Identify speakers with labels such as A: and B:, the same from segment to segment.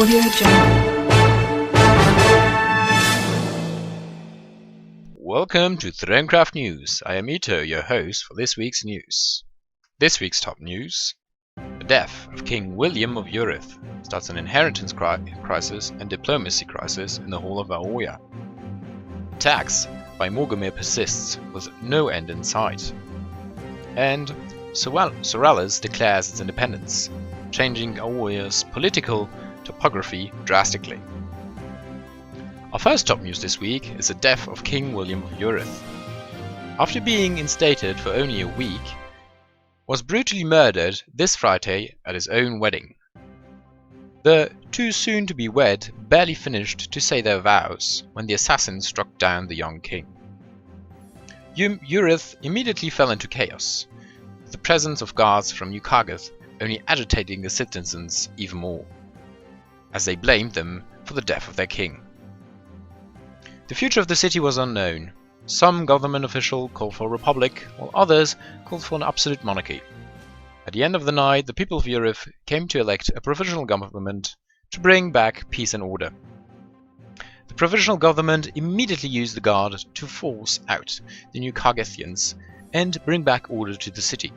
A: Audio Jungle.
B: Welcome to ThroneCraft News. I am Ito, your host for this week's news. This week's top news: the death of King William of Urith starts an inheritance crisis and diplomacy crisis in the Hall of Aoya. Attacks by Morgomir persists with no end in sight. And Soralis declares its independence, changing Aoya's political topography drastically. Our first top news this week is the death of King William of Urith. After being instated for only a week, was brutally murdered this Friday at his own wedding. The too soon to be wed barely finished to say their vows when the assassins struck down the young king. Urith immediately fell into chaos, with the presence of guards from New Kargath only agitating the citizens even more, as they blamed them for the death of their king. The future of the city was unknown. Some government officials called for a republic, while others called for an absolute monarchy. At the end of the night, the people of Urith came to elect a provisional government to bring back peace and order. The provisional government immediately used the guard to force out the New Kargathians and bring back order to the city.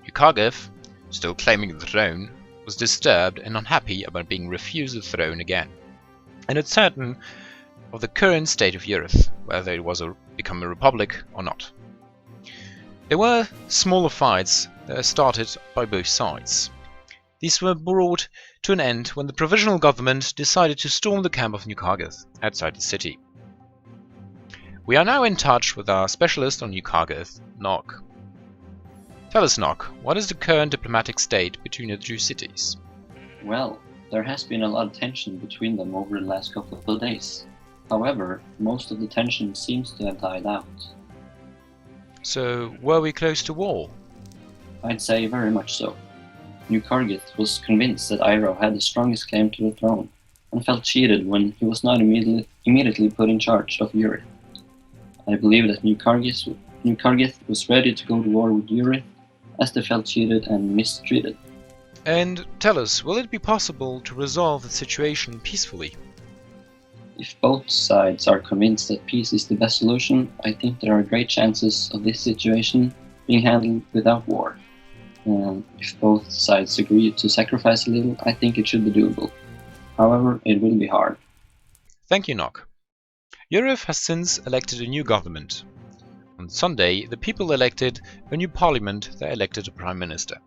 B: New Kargath, still claiming the throne, was disturbed and unhappy about being refused the throne again, and uncertain of the current state of Urith, whether it was become a republic or not. There were smaller fights that started by both sides. These were brought to an end when the provisional government decided to storm the camp of New Kargath outside the city. We are now in touch with our specialist on New Kargath, Nog. Tell us, Nog, what is the current diplomatic state between the two cities?
C: Well, there has been a lot of tension between them over the last couple of days. However, most of the tension seems to have died out.
B: So, were we close to war?
C: I'd say very much so. New Kargath was convinced that Iroh had the strongest claim to the throne, and felt cheated when he was not immediately put in charge of Urith. I believe that New Kargath was ready to go to war with Urith, as they felt cheated and mistreated.
B: And tell us, will it be possible to resolve the situation peacefully?
C: If both sides are convinced that peace is the best solution, I think there are great chances of this situation being handled without war. If both sides agree to sacrifice a little, I think it should be doable. However, it will be hard.
B: Thank you, Nog. Urith has since elected a new government. On Sunday, the people elected a new parliament that elected a prime minister.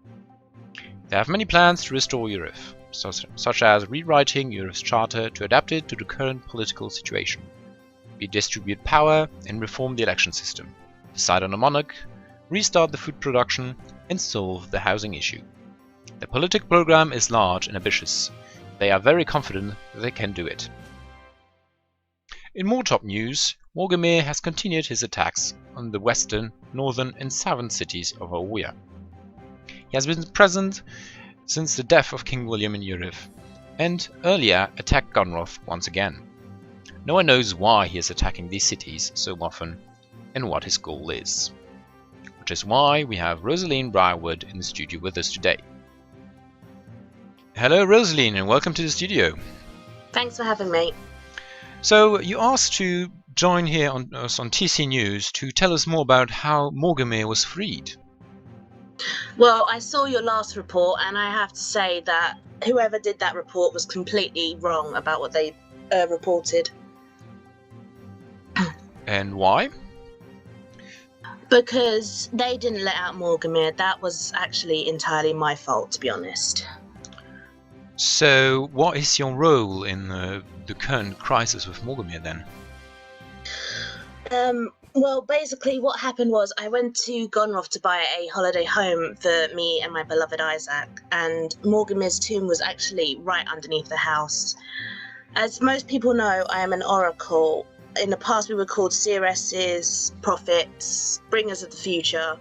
B: They have many plans to restore Urith, such as rewriting Urith's charter to adapt it to the current political situation, redistribute power and reform the election system, decide on a monarch, restart the food production, and solve the housing issue. The political program is large and ambitious. They are very confident that they can do it. In more top news, Morgomir has continued his attacks on the western, northern and southern cities of Aoya. He has been present since the death of King William in Urith, and earlier attacked Gunroth once again. No one knows why he is attacking these cities so often and what his goal is. Which is why we have Rosaline Briarwood in the studio with us today. Hello Rosaline, and welcome to the studio.
D: Thanks for having me.
B: So you asked to join here on TC News to tell us more about how Morgomir was freed.
D: Well, I saw your last report, and I have to say that whoever did that report was completely wrong about what they reported.
B: And why?
D: Because they didn't let out Morgomir. That was actually entirely my fault, to be honest.
B: So, what is your role in the current crisis with Morgomir then?
D: Well, basically what happened was I went to Gonroth to buy a holiday home for me and my beloved Isaac, and Morgomir's tomb was actually right underneath the house. As most people know, I am an oracle. In the past we were called seeresses, prophets, bringers of the future,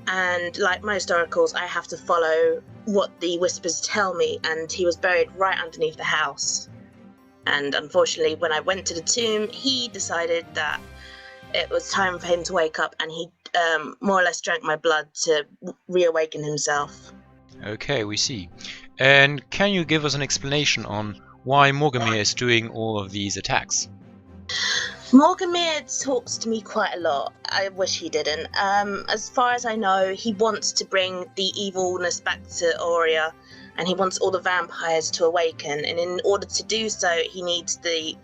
D: and like most oracles I have to follow what the whispers tell me, and he was buried right underneath the house. And unfortunately when I went to the tomb, he decided that it was time for him to wake up, and he more or less drank my blood to reawaken himself.
B: Okay, we see. And can you give us an explanation on why Morgamir is doing all of these attacks?
D: Morgamir talks to me quite a lot. I wish he didn't. As far as I know, he wants to bring the evilness back to Aurea, and he wants all the vampires to awaken. And in order to do so, he needs the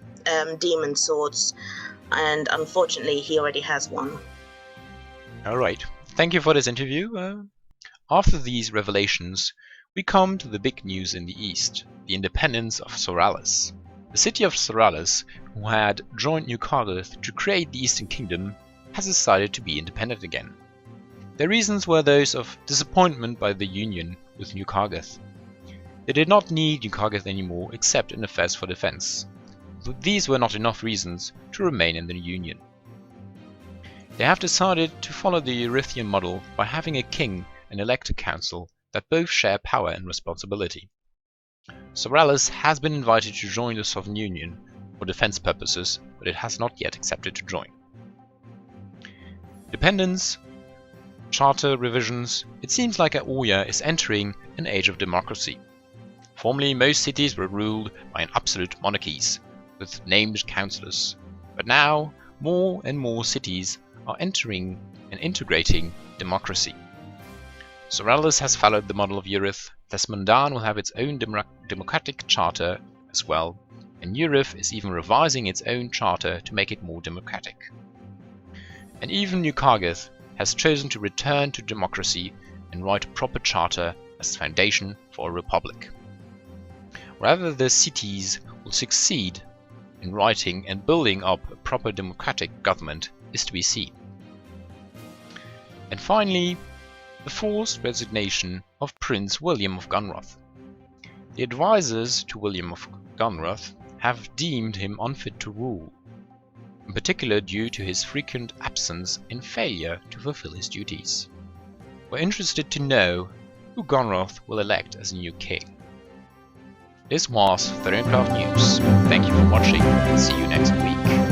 D: demon swords. And unfortunately, he already has one.
B: Alright, thank you for this interview. After these revelations, we come to the big news in the east, the independence of Soralis. The city of Soralis, who had joined New Cardiff to create the Eastern Kingdom, has decided to be independent again. Their reasons were those of disappointment by the union with New Cardiff. They did not need New Cardiff anymore except in affairs for defense, but these were not enough reasons to remain in the union. They have decided to follow the Eurythian model by having a king and elect a council that both share power and responsibility. Soralis has been invited to join the Southern Union for defense purposes, but it has not yet accepted to join. Dependence, charter revisions, it seems like Aurea is entering an age of democracy. Formerly, most cities were ruled by absolute monarchies, with named councillors, but now more and more cities are entering and integrating democracy. Soralis has followed the model of Eurith, Thesmondan will have its own democratic charter as well, and Eurith is even revising its own charter to make it more democratic. And even New Cardiff has chosen to return to democracy and write a proper charter as the foundation for a republic. Whether the cities will succeed in writing and building up a proper democratic government is to be seen. And finally, the forced resignation of Prince William of Gunroth. The advisors to William of Gunroth have deemed him unfit to rule, in particular due to his frequent absence and failure to fulfill his duties. We're interested to know who Gunroth will elect as new king. This was ThroneCraft News. Thank you for watching and see you next week.